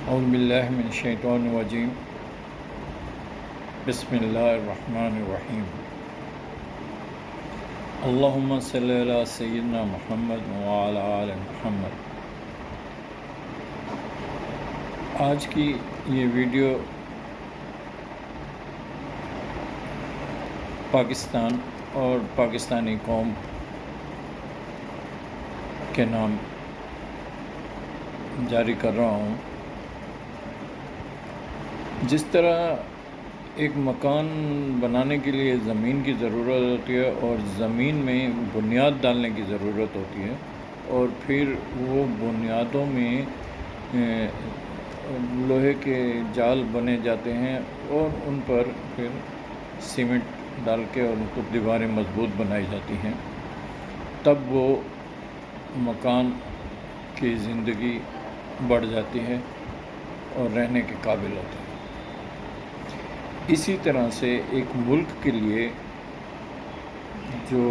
اعوذ باللہ من الشیطان الرجیم بسم اللہ الرحمن الرحیم اللہم صلی علی سیدنا محمد وعلی آل محمد۔ آج کی یہ ویڈیو پاکستان اور پاکستانی قوم کے نام جاری کر رہا ہوں۔ جس طرح ایک مکان بنانے کے لیے زمین کی ضرورت ہوتی ہے اور زمین میں بنیاد ڈالنے کی ضرورت ہوتی ہے، اور پھر وہ بنیادوں میں لوہے کے جال بنے جاتے ہیں اور ان پر پھر سیمنٹ ڈال کے اور ان کو دیواریں مضبوط بنائی جاتی ہیں، تب وہ مکان کی زندگی بڑھ جاتی ہے اور رہنے کے قابل ہوتے ہیں۔ اسی طرح سے ایک ملک کے لیے جو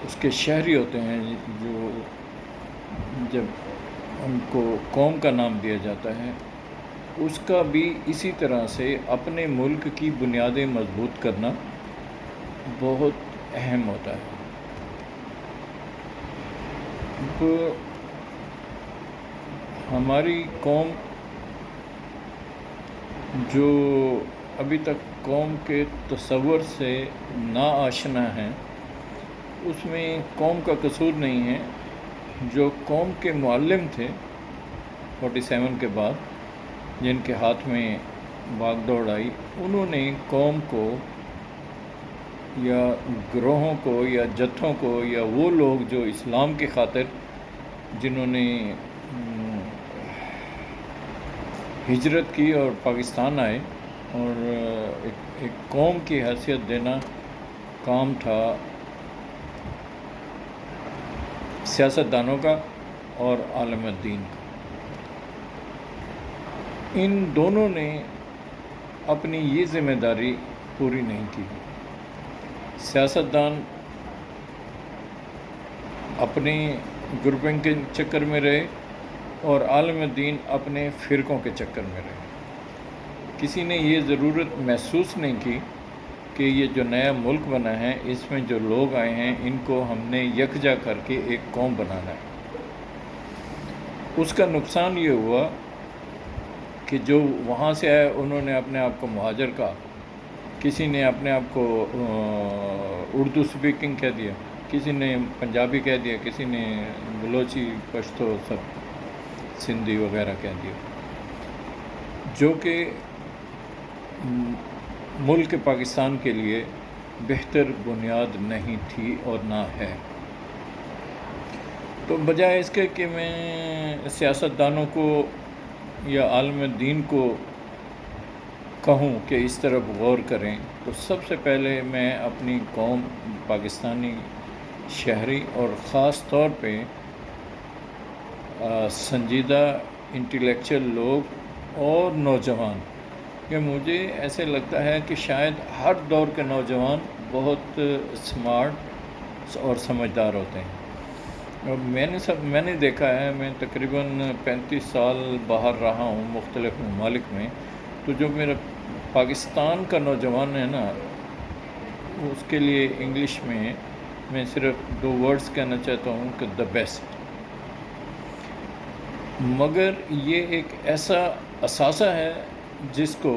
اس کے شہری ہوتے ہیں، جو جب ان کو قوم کا نام دیا جاتا ہے، اس کا بھی اسی طرح سے اپنے ملک کی بنیادیں مضبوط کرنا بہت اہم ہوتا ہے۔ ہماری قوم جو ابھی تک قوم کے تصور سے ناآشنا ہیں، اس میں قوم کا قصور نہیں ہے۔ جو قوم کے معلم تھے 47 کے بعد، جن کے ہاتھ میں باغ دوڑ آئی، انہوں نے قوم کو یا گروہوں کو یا جتھوں کو یا وہ لوگ جو اسلام کی خاطر جنہوں نے ہجرت کی اور پاکستان آئے، اور ایک قوم کی حیثیت دینا کام تھا سیاستدانوں کا اور عالم دین کا۔ ان دونوں نے اپنی یہ ذمہ داری پوری نہیں کی۔ سیاستدان اپنے گروپنگ کے چکر میں رہے اور عالم دین اپنے فرقوں کے چکر میں رہے۔ کسی نے یہ ضرورت محسوس نہیں کی کہ یہ جو نیا ملک بنا ہے، اس میں جو لوگ آئے ہیں، ان کو ہم نے یکجا کر کے ایک قوم بنانا ہے۔ اس کا نقصان یہ ہوا کہ جو وہاں سے آئے انہوں نے اپنے آپ کو مہاجر کہا، کسی نے اپنے آپ کو اردو سپیکنگ کہہ دیا، کسی نے پنجابی کہہ دیا، کسی نے بلوچی، پشتو، سب سندھی وغیرہ کہہ دیا، جو کہ ملک پاکستان کے لیے بہتر بنیاد نہیں تھی اور نہ ہے۔ تو بجائے اس کے کہ میں سیاستدانوں کو یا عالم دین کو کہوں کہ اس طرف غور کریں، تو سب سے پہلے میں اپنی قوم پاکستانی شہری اور خاص طور پہ سنجیدہ انٹلیکچوئل لوگ اور نوجوان، کہ مجھے ایسے لگتا ہے کہ شاید ہر دور کے نوجوان بہت سمارٹ اور سمجھدار ہوتے ہیں۔ اور میں نے دیکھا ہے، میں تقریباً 35 سال باہر رہا ہوں مختلف ممالک میں، تو جو میرا پاکستان کا نوجوان ہے نا، اس کے لیے انگلش میں صرف 2 ورڈز کہنا چاہتا ہوں کہ دا بیسٹ۔ مگر یہ ایک ایسا اثاثہ ہے جس کو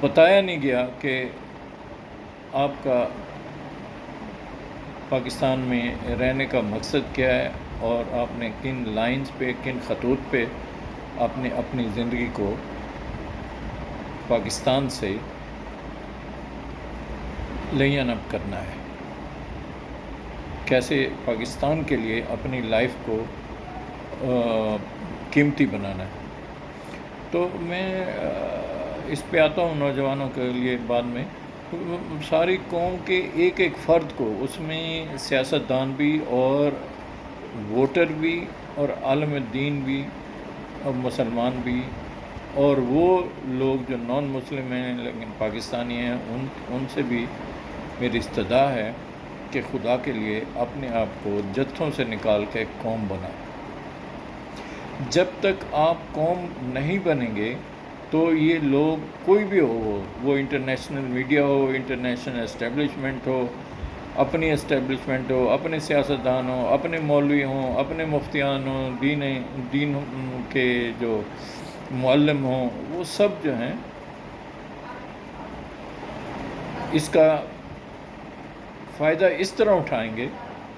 بتایا نہیں گیا کہ آپ کا پاکستان میں رہنے کا مقصد کیا ہے، اور آپ نے کن لائنز پہ، کن خطوط پہ آپ نے اپنی زندگی کو پاکستان سے لین اپ کرنا ہے، کیسے پاکستان کے لیے اپنی لائف کو قیمتی بنانا ہے۔ تو میں اس پہ آتا ہوں نوجوانوں کے لیے بعد میں۔ ساری قوم کے ایک ایک فرد کو، اس میں سیاستدان بھی اور ووٹر بھی اور عالم دین بھی اور مسلمان بھی، اور وہ لوگ جو نان مسلم ہیں لیکن پاکستانی ہیں، ان سے بھی میری استدعا ہے کہ خدا کے لیے اپنے آپ کو جتھوں سے نکال کے قوم بنائیں۔ جب تک آپ قوم نہیں بنیں گے تو یہ لوگ کوئی بھی ہو، وہ انٹرنیشنل میڈیا ہو، انٹرنیشنل اسٹیبلشمنٹ ہو، اپنی اسٹیبلشمنٹ ہو، اپنے سیاستدان ہوں، اپنے مولوی ہوں، اپنے مفتیان ہوں، دین کے جو معلم ہوں، وہ سب جو ہیں اس کا فائدہ اس طرح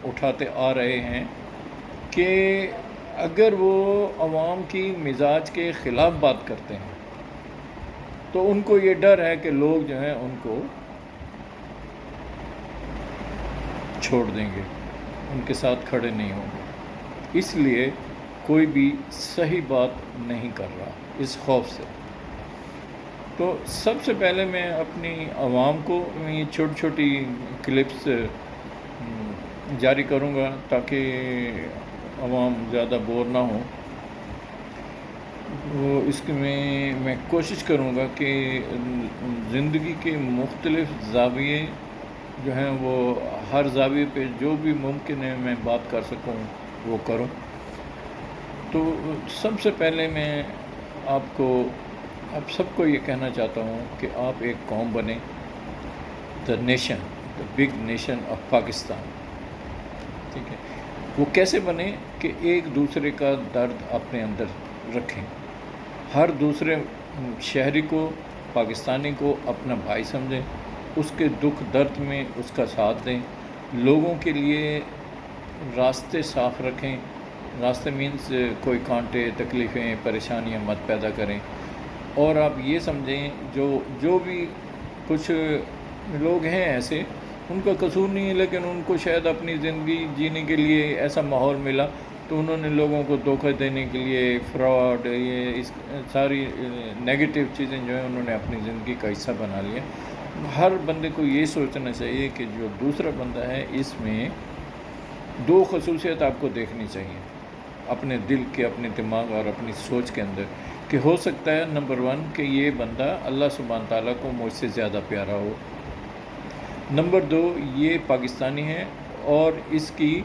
اٹھاتے آ رہے ہیں کہ اگر وہ عوام کی مزاج کے خلاف بات کرتے ہیں تو ان کو یہ ڈر ہے کہ لوگ جو ہیں ان کو چھوڑ دیں گے، ان کے ساتھ کھڑے نہیں ہوں گے، اس لیے کوئی بھی صحیح بات نہیں کر رہا اس خوف سے۔ تو سب سے پہلے میں اپنی عوام کو یہ چھوٹی چھوٹی کلپس جاری کروں گا تاکہ عوام زیادہ بور نہ ہوں۔ وہ اس کے میں کوشش کروں گا کہ زندگی کے مختلف زاویے جو ہیں وہ ہر زاویے پہ جو بھی ممکن ہے میں بات کر سکوں وہ کروں۔ تو سب سے پہلے میں آپ سب کو یہ کہنا چاہتا ہوں کہ آپ ایک قوم بنیں، the big nation of Pakistan, ٹھیک ہے۔ وہ کیسے بنے کہ ایک دوسرے کا درد اپنے اندر رکھیں، ہر دوسرے شہری کو، پاکستانی کو اپنا بھائی سمجھیں، اس کے دکھ درد میں اس کا ساتھ دیں، لوگوں کے لیے راستے صاف رکھیں۔ راستے مینس کوئی کانٹے، تکلیفیں، پریشانیاں مت پیدا کریں۔ اور آپ یہ سمجھیں جو بھی کچھ لوگ ہیں ایسے، ان کا قصور نہیں ہے، لیکن ان کو شاید اپنی زندگی جینے کے لیے ایسا ماحول ملا تو انہوں نے لوگوں کو دھوکہ دینے کے لیے فراڈ، اس ساری نیگیٹو چیزیں جو ہیں انہوں نے اپنی زندگی کا حصہ بنا لیا۔ ہر بندے کو یہ سوچنا چاہیے کہ جو دوسرا بندہ ہے اس میں دو خصوصیت آپ کو دیکھنی چاہیے اپنے دل کے، اپنے دماغ اور اپنی سوچ کے اندر، کہ ہو سکتا ہے نمبر 1 کہ یہ بندہ اللہ سبحانہ تعالیٰ کو مجھ سے زیادہ پیارا ہو، نمبر 2 یہ پاکستانی ہے اور اس کی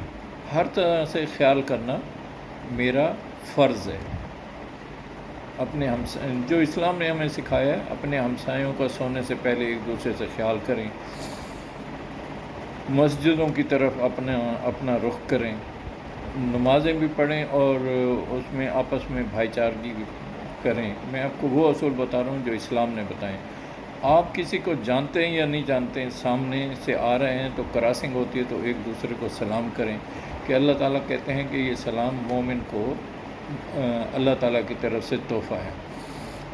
ہر طرح سے خیال کرنا میرا فرض ہے۔ اپنے جو اسلام نے ہمیں سکھایا ہے، اپنے ہمسایوں کا سونے سے پہلے ایک دوسرے سے خیال کریں، مسجدوں کی طرف اپنا رخ کریں، نمازیں بھی پڑھیں اور اس میں آپس میں بھائی چارگی بھی کریں۔ میں آپ کو وہ اصول بتا رہا ہوں جو اسلام نے بتائیں۔ آپ کسی کو جانتے ہیں یا نہیں جانتے ہیں، سامنے سے آ رہے ہیں تو کراسنگ ہوتی ہے تو ایک دوسرے کو سلام کریں، کہ اللہ تعالیٰ کہتے ہیں کہ یہ سلام مومن کو اللہ تعالیٰ کی طرف سے تحفہ ہے۔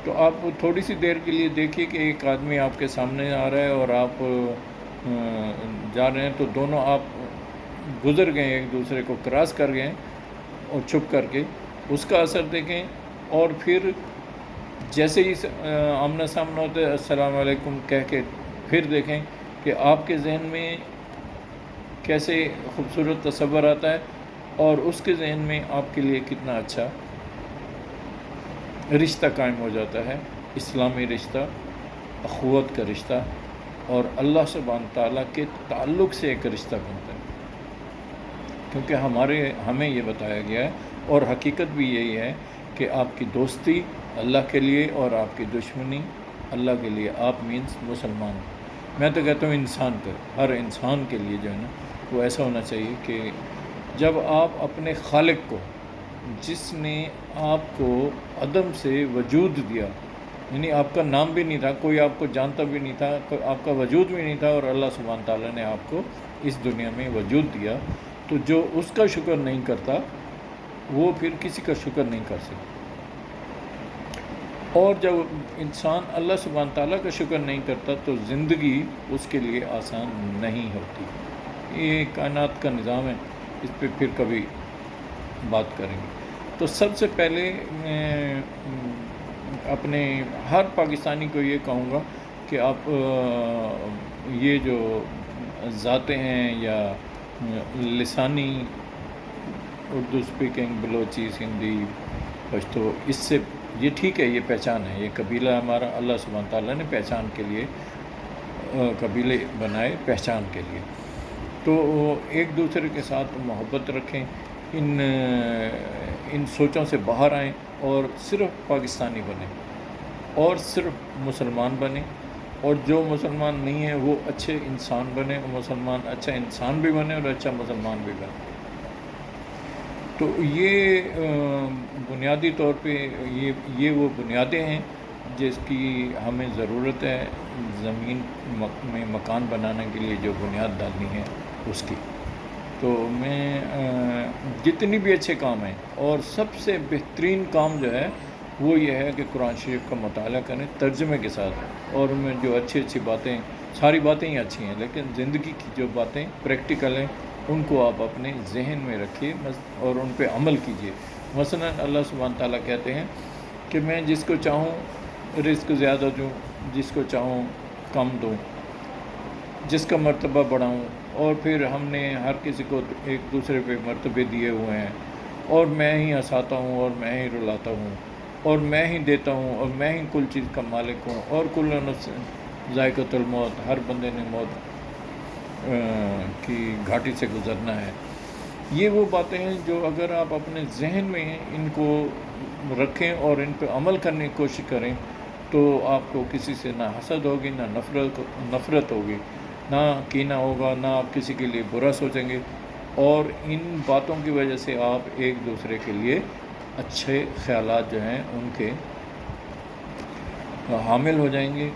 تو آپ تھوڑی سی دیر کے لیے دیکھیے کہ ایک آدمی آپ کے سامنے آ رہا ہے اور آپ جا رہے ہیں تو دونوں آپ گزر گئے، ایک دوسرے کو کراس کر گئے اور چھپ کر کے اس کا اثر دیکھیں، اور پھر جیسے ہی آمنا سامنا ہوتا ہے السلام علیکم کہہ کے پھر دیکھیں کہ آپ کے ذہن میں کیسے خوبصورت تصور آتا ہے اور اس کے ذہن میں آپ کے لیے کتنا اچھا رشتہ قائم ہو جاتا ہے، اسلامی رشتہ، اخوت کا رشتہ، اور اللہ سبحانہ تعالیٰ کے تعلق سے ایک رشتہ بنتا ہے، کیونکہ ہمیں یہ بتایا گیا ہے اور حقیقت بھی یہی ہے کہ آپ کی دوستی اللہ کے لیے اور آپ کی دشمنی اللہ کے لیے۔ آپ مینس مسلمان، میں تو کہتا ہوں انسان کا، ہر انسان کے لیے جو ہے نا وہ ایسا ہونا چاہیے کہ جب آپ اپنے خالق کو، جس نے آپ کو عدم سے وجود دیا، یعنی آپ کا نام بھی نہیں تھا، کوئی آپ کو جانتا بھی نہیں تھا، کوئی آپ کا وجود بھی نہیں تھا، اور اللہ سبحانہ تعالیٰ نے آپ کو اس دنیا میں وجود دیا، تو جو اس کا شکر نہیں کرتا وہ پھر کسی کا شکر نہیں کر سکتا۔ اور جب انسان اللہ سبحانہ تعالیٰ کا شکر نہیں کرتا تو زندگی اس کے لیے آسان نہیں ہوتی۔ یہ کائنات کا نظام ہے، اس پہ پھر کبھی بات کریں گے۔ تو سب سے پہلے میں اپنے ہر پاکستانی کو یہ کہوں گا کہ آپ یہ جو ذاتیں ہیں یا لسانی اردو اسپیکنگ، بلوچی، سندھی، پشتو، اس سے یہ ٹھیک ہے، یہ پہچان ہے، یہ قبیلہ ہمارا اللہ سبحانہ تعالیٰ نے پہچان کے لیے قبیلے بنائے، پہچان کے لیے۔ تو ایک دوسرے کے ساتھ محبت رکھیں، ان سوچوں سے باہر آئیں اور صرف پاکستانی بنیں اور صرف مسلمان بنیں، اور جو مسلمان نہیں ہیں وہ اچھے انسان بنے، اور مسلمان اچھا انسان بھی بنے اور اچھا مسلمان بھی بنے۔ تو یہ بنیادی طور پہ یہ وہ بنیادیں ہیں جس کی ہمیں ضرورت ہے زمین میں مکان بنانے کے لیے، جو بنیاد ڈالنی ہے اس کی۔ تو میں جتنی بھی اچھے کام ہیں، اور سب سے بہترین کام جو ہے وہ یہ ہے کہ قرآن شریف کا مطالعہ کریں ترجمے کے ساتھ، اور ان میں جو اچھی اچھی باتیں، ساری باتیں ہی اچھی ہیں لیکن زندگی کی جو باتیں پریکٹیکل ہیں ان کو آپ اپنے ذہن میں رکھیے اور ان پہ عمل کیجیے۔ مثلا اللہ سبحانہ تعالیٰ کہتے ہیں کہ میں جس کو چاہوں رزق زیادہ دوں، جس کو چاہوں کم دوں، جس کا مرتبہ بڑھاؤں، اور پھر ہم نے ہر کسی کو ایک دوسرے پہ مرتبے دیے ہوئے ہیں، اور میں ہی ہنساتا ہوں اور میں ہی رلاتا ہوں اور میں ہی دیتا ہوں اور میں ہی کل چیز کا مالک ہوں، اور کل نفس ذائقۃ الموت، ہر بندے نے موت کی گھاٹی سے گزرنا ہے۔ یہ وہ باتیں ہیں جو اگر آپ اپنے ذہن میں ان کو رکھیں اور ان پہ عمل کرنے کی کوشش کریں تو آپ کو کسی سے نہ حسد ہوگی، نہ نفرت ہوگی، نہ کینہ ہوگا، نہ آپ کسی کے لیے برا سوچیں گے، اور ان باتوں کی وجہ سے آپ ایک دوسرے کے لیے اچھے خیالات جو ہیں ان کے حامل ہو جائیں گے،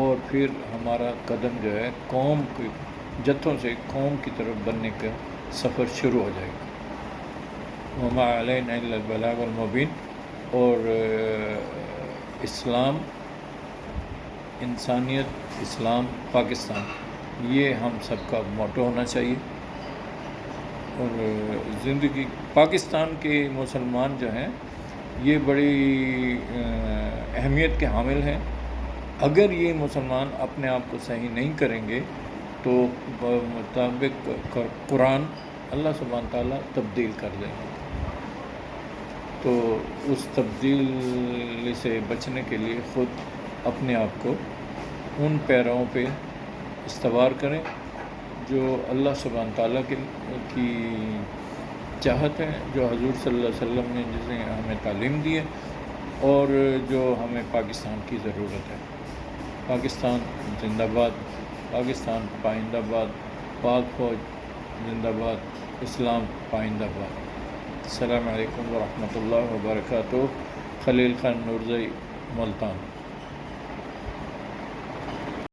اور پھر ہمارا قدم جو ہے قوم کے جتھوں سے قوم کی طرف بننے کا سفر شروع ہو جائے گا۔ وما علینا الا البلاغ المبین۔ اور اسلام، انسانیت، اسلام، پاکستان، یہ ہم سب کا موٹو ہونا چاہیے۔ اور زندگی پاکستان کے مسلمان جو ہیں یہ بڑی اہمیت کے حامل ہیں۔ اگر یہ مسلمان اپنے آپ کو صحیح نہیں کریں گے تو مطابق قرآن اللہ سبحانہ تعالیٰ تبدیل کر دیں گے۔ تو اس تبدیلی سے بچنے کے لیے خود اپنے آپ کو ان پیراؤں پہ استوار کریں جو اللہ سبحانہ تعالیٰ کی چاہت ہے، جو حضور صلی اللہ علیہ وسلم نے جسے ہمیں تعلیم دی ہے، اور جو ہمیں پاکستان کی ضرورت ہے۔ پاکستان زندہ باد، پاکستان پائندہ باد، پاک فوج زندہ باد، اسلام پائندہ باد۔ السلام علیکم ورحمۃ اللہ وبرکاتہ۔ خلیل خان نورزئی، ملتان۔